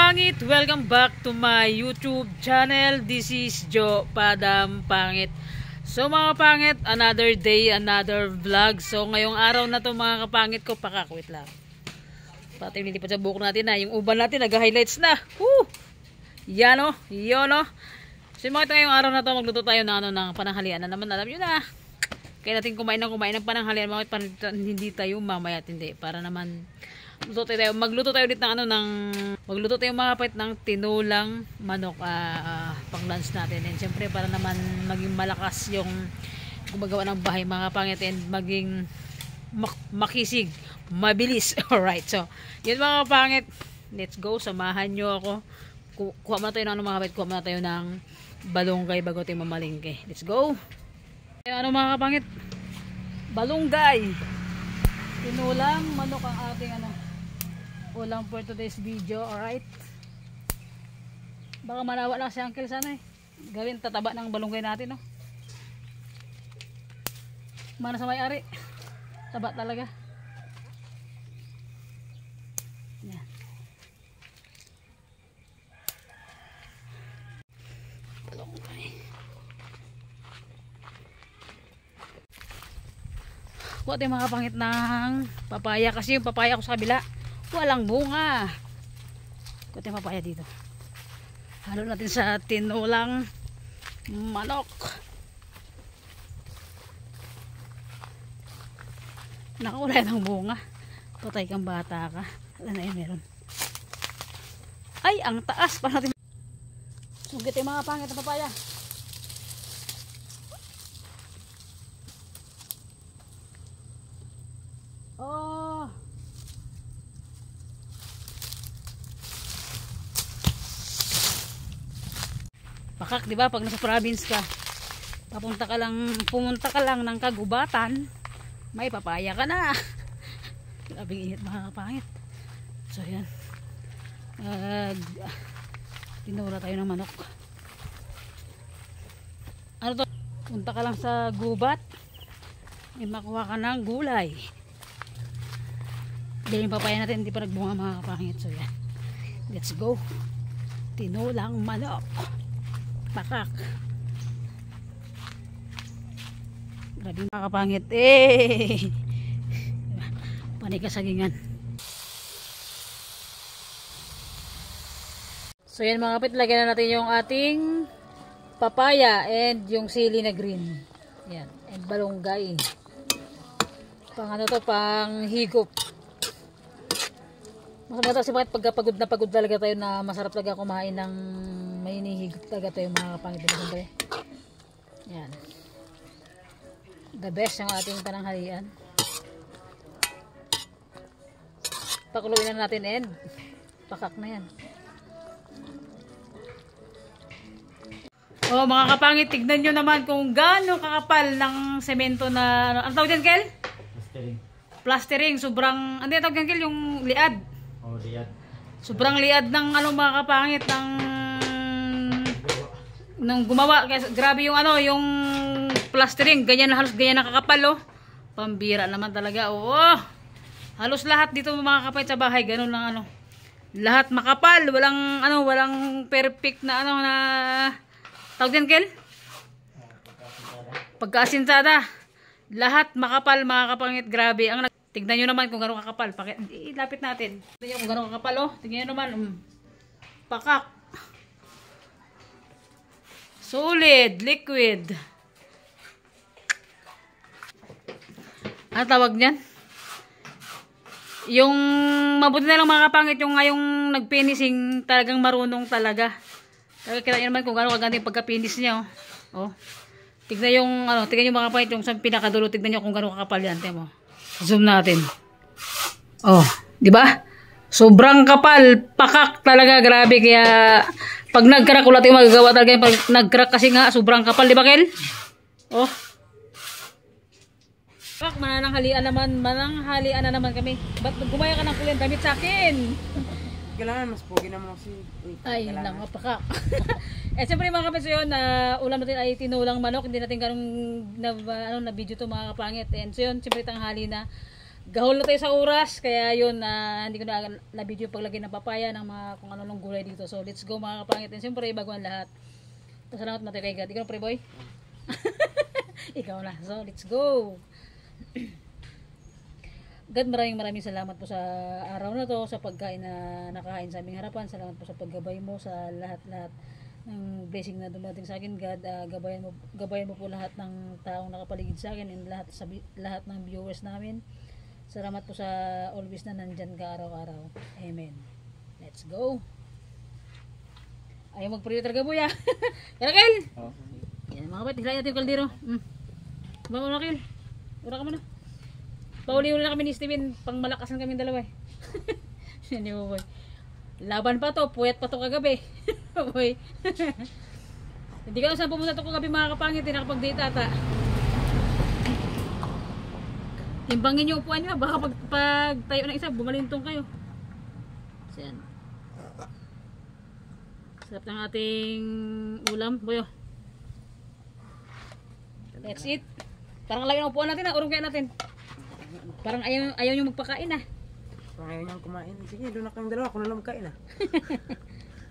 kapangit, welcome back to my YouTube channel. This is Joe Padam Pangit. So mga kapangit, another day, another vlog. So ngayong araw na to mga kapangit ko, pakakwit lang. Pati nilipad sa buhok natin na, yung uban natin nag-highlights na. Woo! Yan o, yun o. So mga ngayong araw na to, magluto tayo ng, ng pananghalian na naman, alam nyo na. Kaya natin kumain ng pananghalian, mga hindi tayo mamaya hindi. Para naman magluto tayo dito ng magluto tayo mga kapit ng tinulang manok pang lunch natin. And syempre para naman maging malakas yung gumagawa ng bahay mga kapangit and maging makisig, mabilis. Alright, so yun mga kapangit, let's go, samahan nyo ako. Kuha muna tayo ng mga kapit, kuha muna tayo ng balunggay bago tayo mamalingke. Let's go. Ano mga kapangit, balunggay, tinulang manok ang ating ulam for today's video. Alright, baka manawa lang si uncle sana gawin tataba ng balunggay natin, no? Mana sa may-ari, taba talaga. Yan. Balunggay. Kuha tayo mga pangit ng papaya, kasi yung papaya ko sa kabila walang bunga. Kuha tayo papaya dito, halo natin sa tinulang manok. Nakawala ng bunga, patay kang bata ka. Ano na yun, meron. Ay, ang taas pa natin. Sugit tayo mga pangit na papaya. Oh, pakak, di ba? Pag nasa province ka, pumunta ka lang ng kagubatan, may papaya ka na. Grabing init mga kapangit. So yan, tinula tayo ng manok. Ano to? Punta ka lang sa gubat, may makuha ka ng gulay. Dahil yung papaya natin hindi pa nagbunga mga kapangit. So yan, let's go. Tinulang manok, pakak. Grabe mga kapangit, panay kasagingan. So yan mga kapit, lagyan na natin yung ating papaya and yung sili na green. Yan, and balunggay. Pang ano to, pang higop. Masarap kasi bakit pagkapagod na pagod talaga tayo, na masarap talaga kumain ng may hinihigop talaga tayo mga kapangit. Yan, the best yung ating pananghalian. Pakuluin na natin and pakak na yan. Oh mga kapangit, tignan nyo naman kung gaano kakapal ng semento na ano tawag dyan, Kel? Plastering. Plastering, sobrang ano yung tawag dyan, Kel? Yung liad. Oh, liad. Sobrang liad ng mga kapangit ng gumawa. Kasi grabe yung yung plastering, ganyan na, halos ganyan nakakapal, oh. Pambira naman talaga. Oo. Halos lahat dito mga kapangit sa bahay ganun lang lahat makapal, walang perfect na na tawag din, Kel? Pagkaasintada. Lahat makapal mga kapangit, grabe. Tignan nyo naman kung gano'ng kakapal. Ilapit natin. Tignan nyo kung gano'ng kakapal, oh. Tignan nyo naman. Pakak. Solid. Liquid. Ano tawag niyan? Yung mabuti na lang mga kapangit, yung ngayong nagfinishing talagang marunong talaga. Kita nyo naman kung gano'ng kaganda yung pagka-finish niya, oh. Tignan yung tignan yung mga kapangit, yung sa pinakadulo, tignan nyo kung gano'ng kakapal yan. Tignan mo. Zoom natin. Oh, di ba? Sobrang kapal, pakak talaga, grabe. Kaya pag nag-crack, wala tayong magagawa talaga. Pag nag-crack kasi nga sobrang kapal, di ba, Kel? Oh. Pak, mananghalian na naman kami. Ba't gumaya ka ng kulay damit sa akin? Kailangan mas pogi naman kasi. Ay, nakapaka. Siyempre mga kapatid, so yun, ulam natin ay tinulang manok. Hindi natin ganun na video to mga kapangit. And so yun, siyempre tanghali na. Gahol na tayo sa oras, kaya yun, hindi ko na video paglagay ng papaya ng mga kung ano-anong gulay dito. So, let's go mga kapangit. And siyempre, bago ang lahat, pasalamat mati kay God. Ikaw na, pre-boy? Ikaw na. So, let's go. God, maraming salamat po sa araw na to, sa pagkain na nakain sa aming harapan. Salamat po sa paggabay mo sa lahat-lahat ng blessing na dumating sa akin, God. Gabayan mo po lahat ng taong nakapaligid sa akin and lahat ng viewers namin. Salamat po sa always na nandyan ka araw-araw. Amen. Let's go. Ayaw mag-pray talaga, buya. Yarakil! Yan mga kapatid, hilayan natin yung kaldero. Bangon na, Kil. Ura ka muna. Pauli-uli na kami ni Steven, pang malakasan kami dalawa eh. Hindi mo boy. Laban pa to, puyat pa to kagabi. Boy. Hindi ka lang saan pumunta to kagabi mga kapangit, nakapag-date ata. Timbangin yung upuan nyo, baka pag tayo ng isa, bumalintong kayo. So yan. Sarap ng ating ulam, boyo. That's it. Parang lagi ng upuan natin, urong kaya natin. Parang ayaw nyo magpakain ah. Parang ayaw niyang kumain. Sige, doon na kayong dalawa. Ako na lang magkain ah.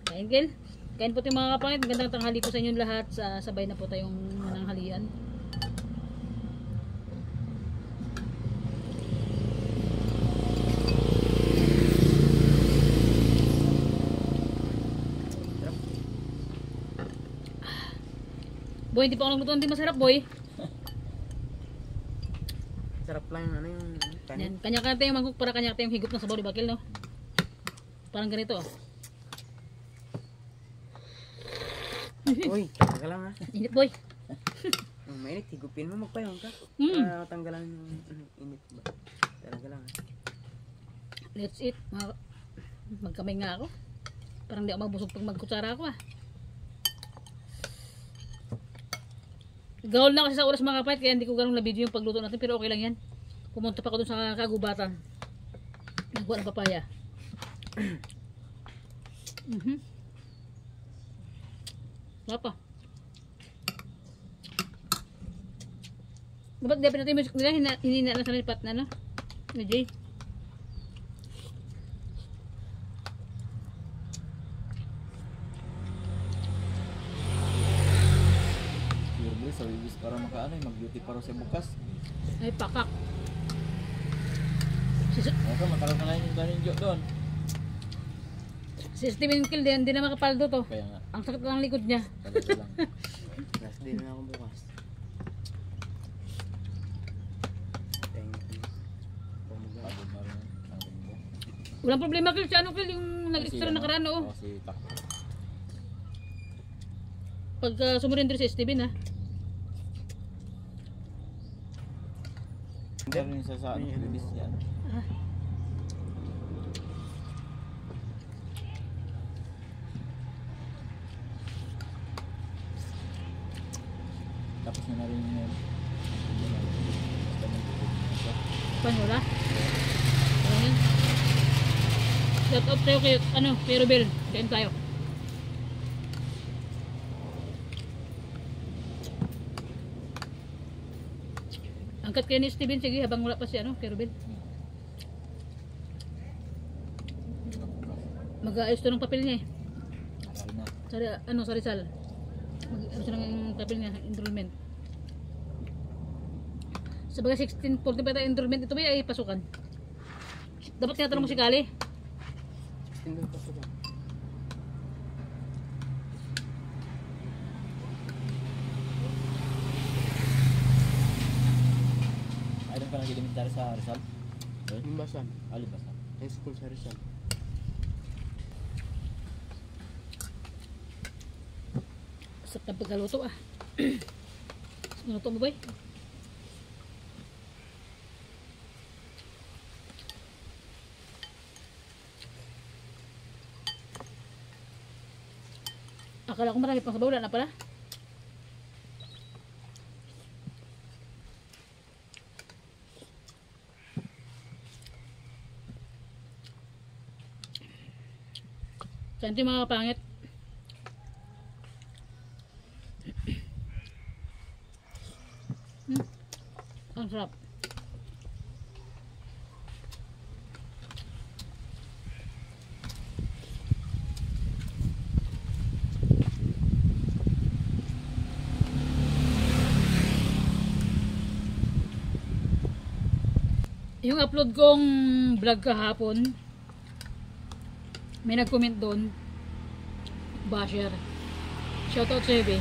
Kain, Gil. Kain po tayo mga kapangit. Gandang tanghali po sa inyong lahat. Sabay na po tayong mananghalian. Boy, hindi pa ako nagluto. Hindi masarap, boy. Sarap lang yung ano yung kanin. Yan, kanya-kanya tayong mangkok para kanya tayong higop ng sabaw, di ba, Kil, no? Parang ganito, oh. Uy, tanggal lang ah. Init, boy. Mainit, higupin mo, magpayong ka. Tanggalan yung init ba. Talaga lang ah. Let's eat. Magkamay nga ako. Parang di ako mabusog pag magkutsara ako, ah. Gahol na kasi sa oras mga kapatid, kaya hindi ko ganong na-video yung pagluto natin, pero okay lang yan. Pumunta pa ako dun sa kagubatan. Nagkuha ng papaya. Wala pa. Dapat di pa natin yung music nila, hinina na sa lipat na, no? Na Jay. Sa wibis para makaano, mag-duty para sa bukas. Ay, pakak. Ito, matagal na yung galing jo doon. Si Steven Kill din, hindi na makapaldo to. Kaya nga. Ang sakit lang ng likod niya. Talaga lang. Last day na ako bukas. Thank you. Pagod na rin ang linggo. Walang problema, Kill. Si ano, Kill, yung nag-extra na karaan, oh. Si Tak. Pag sumunod din si Steven, ha. Hindi rin sa ano, wibis yan. Tapos na rin yun. Paano, wala? Ayan. Shout out tayo kay, ano, kay Rubel. Kain tayo. Angkat kayo ni Steven, sige, habang wala pa si, ano, kay Rubel. Mag-aayos to ng papel niya eh. Sa Rizal. Mag-aayos to ng papel niya, enrollment. Sa bagay 1645 tayo enrollment, ito ba ay pasukan? Dapat tinatanong mo si Kali. Tindol pa ba? Ay, doon ka nag-elementary sa Rizal? Limbasan. Alibasan. High school sa Rizal. Sarap ng pagkaluto ah. Luto mo ba eh? Akala ko marami pang sabaw, wala na pala. Saan yung mga kapangit? Ang sarap. Yung upload kong vlog kahapon, may nag-comment doon. Basher. Shoutout sa'yo, be.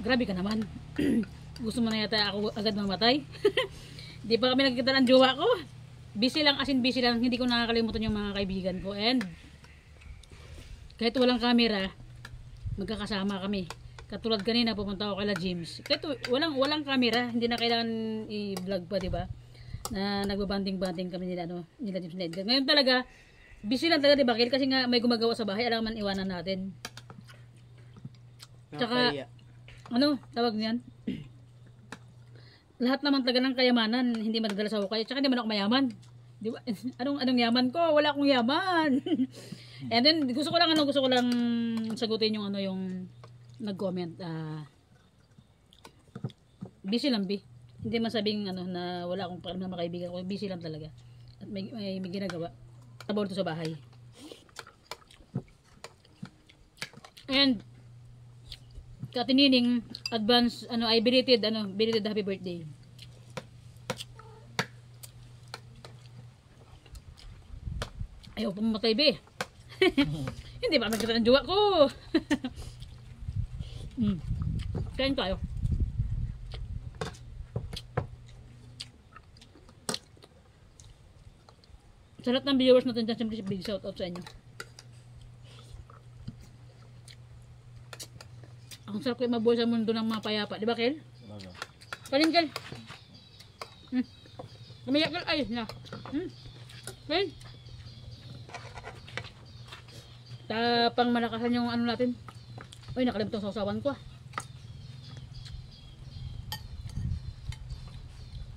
Grabe ka naman. Gusto mo na yata ako agad mamatay? Di pa kami nagkita ng jowa ko. Busy lang, as in busy lang. Hindi ko nakakalimutan yung mga kaibigan ko. And kahit walang camera, magkakasama kami. Katulad kanina, pupunta ako kay James. Kahit walang camera, hindi na kailangan i-vlog pa, di ba? Na nagbabanding-banding kami nila James and Edgar. Ngayon talaga, busy lang talaga, di ba? Kasi nga may gumagawa sa bahay, alam man iwanan natin. Tsaka, tawag niyan? Lahat naman talaga ng kayamanan, hindi madadala sa hukay. Tsaka hindi man ako mayaman. Di ba? Anong yaman ko? Wala akong yaman. And then, gusto ko lang sagutin yung yung nag-comment. Busy lang, bi. Hindi man sabing na wala akong pakialam na mga kaibigan ko. Busy lang talaga. At may ginagawa. Tabor to sa bahay. And Katinining, advance, I belated happy birthday. Ayaw pa mamatay, be. Hindi pa magkita ng jowa ko. Kain tayo. Sa lahat ng viewers natin dyan, siyempre big shout out sa inyo. Ang sarap kayo mabuhay sa mundo ng mga payapa. Di ba, Kel? Kanin, Kel. Kumiyak, Kel. Ay, na. Kel. Tapang malakasan yung natin. Uy, nakalimutan sa usawan ko.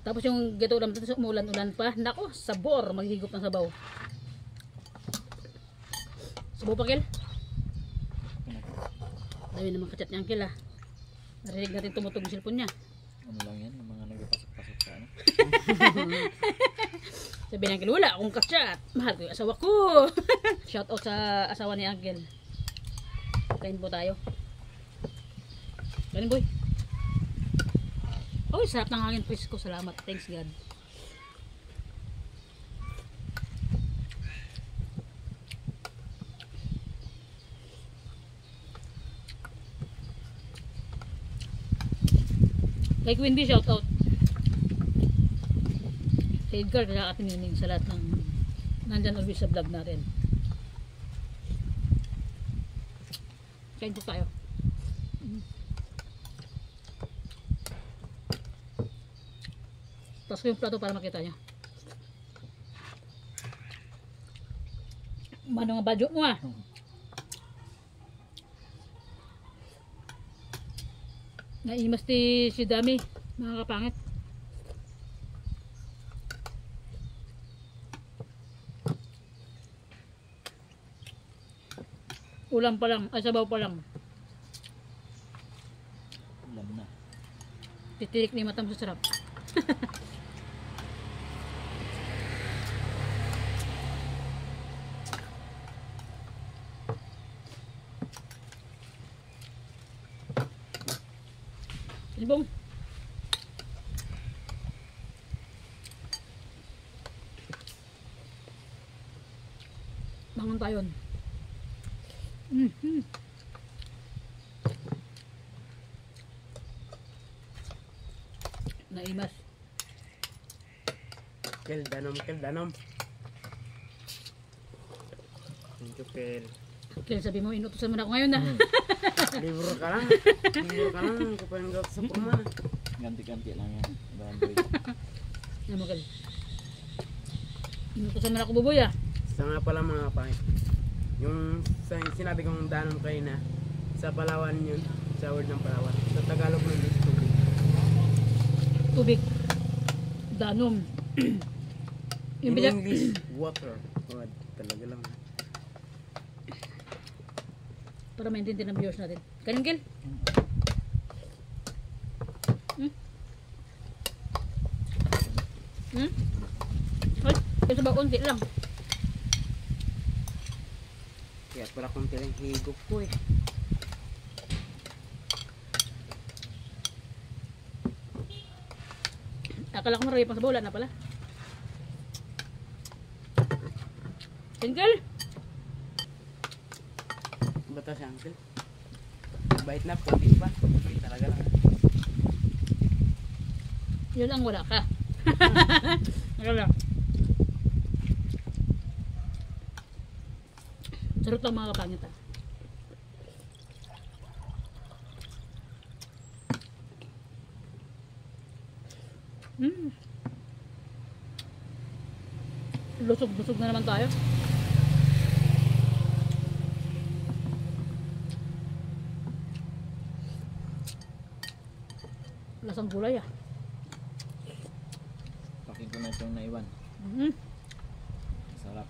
Tapos yung gato ulam natin, umulan-ulan pa. Nako, sabor. Maghigop ng sabaw. Sabaw pa, Kel? Dami naman kachat niya ang Kel, Narinig natin tumutog yung cellphone niya. Ano lang yan, yung mga nagpapasok-pasok sa Sabi ng Kel, wala akong kachat. Mahal ko yung asawa ko. Shout out sa asawa ni Uncle. Kain po tayo. Kain, boy. Oh, sarap ng hangin, please ko. Salamat. Thanks, God. Kay Queen B, shout out. Sa Edgar, kaya katinining sa lahat ng nandyan always sa vlog natin. Kain po tayo. Tapos ko yung plato para makita niya. Mano nga badyo mo, Naimas si Dami, mga kapangit. Ulam pa lang, ay sabaw pa lang. Ulam na. Titirik ni matam sa sarap. Silbong. Bangon tayo. Naimas. Kel, danom. Thank you, Kel. Kaya sabi mo, inutusan mo na ako ngayon Libro ka lang. Kapain ka sa purman. Ganti-ganti lang yan. Baboy. Yan mo, Kel. Inutusan mo na ako, buboy, Sa nga pala mga kapangit. Yung sinabi kong danom kayo na sa Palawan yun. Sa word ng Palawan. Sa Tagalog ng tubig. Tubig. Danom. In English, water. Talaga lang. Para maintindihan ng viewers natin. Kanin, Kel? Ay, yung sabaw, unti lang. Kaya pala kung tilang higop ko Akala ko marami pang sabaw, wala na pala. Uncle? Bata si Uncle. Bait na, puti pa. Puti talaga lang. Yun ang wala ka. Wala. Sarap lang mga kapangit ah. Lusog-lusog na naman tayo. Lasang gulay ah. Pakin ko na itong naiwan. Sarap.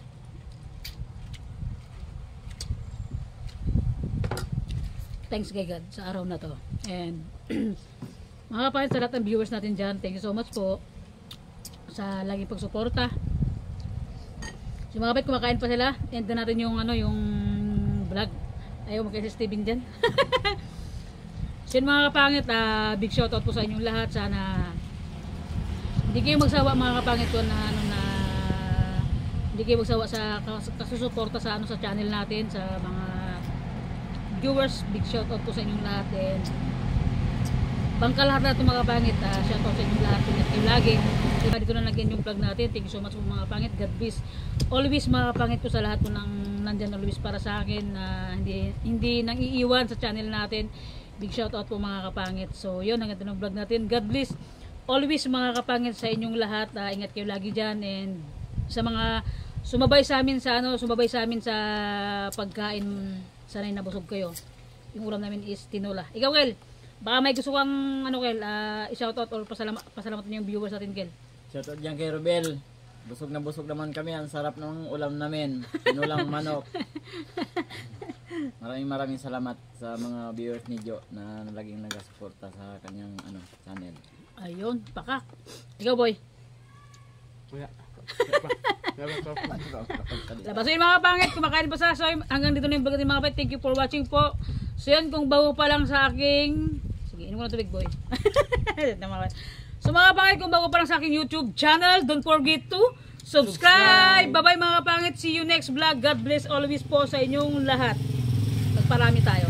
Thanks kay God sa araw na to. And mga kapatid, sa lahat ng viewers natin dyan, thank you so much po sa laging pagsuporta. So mga kapatid, kumakain pa sila. End na natin yung yung vlog. Ayaw magkaya si Steven dyan. So yun mga kapangit, big shoutout po sa inyong lahat. Sana hindi kayo magsawa mga kapangit ko na hindi kayo magsawa sa kasusuporta sa sa channel natin, sa mga viewers. Big shoutout po sa inyong lahat. And bangka lahat na ito mga kapangit, shoutout sa inyong lahat. Ingat kayo lagi. Dito na lagyan yung vlog natin. Thank you so much po mga kapangit. God bless always mga kapangit ko, sa lahat po ng nandyan always para sa akin, hindi nang iiwan sa channel natin. Big shoutout po mga kapangit. So yun, ang ganda ng vlog natin. God bless always mga kapangit sa inyong lahat. Ingat kayo lagi dyan. And sa mga sumabay sa amin sa pagkain, sana'y nabusog kayo. Yung ulam namin is tinola. Ikaw Kel, baka may gusto kang Kel, i-shoutout or pasalamatan yung viewers natin Kel. Shoutout dyan kay Robel. Busog na busog naman kami. Ang sarap ng ulam namin. Tinulang manok. Maraming salamat sa mga viewers ni Jo na laging nagasuporta sa kanyang channel. Ayun, pakak. Ikaw boy. Wala. Labas yung mga pangit, kumakain pa sa. So hanggang dito na yung vlog natin mga kapatid. Thank you for watching po. So yun, kung bago pa lang sa aking, sige, inom ko na tubig boy. So mga pangit, kung bago pa lang sa aking YouTube channel, don't forget to subscribe. Bye bye mga pangit. See you next vlog. God bless always po sa inyong lahat. Magparami tayo.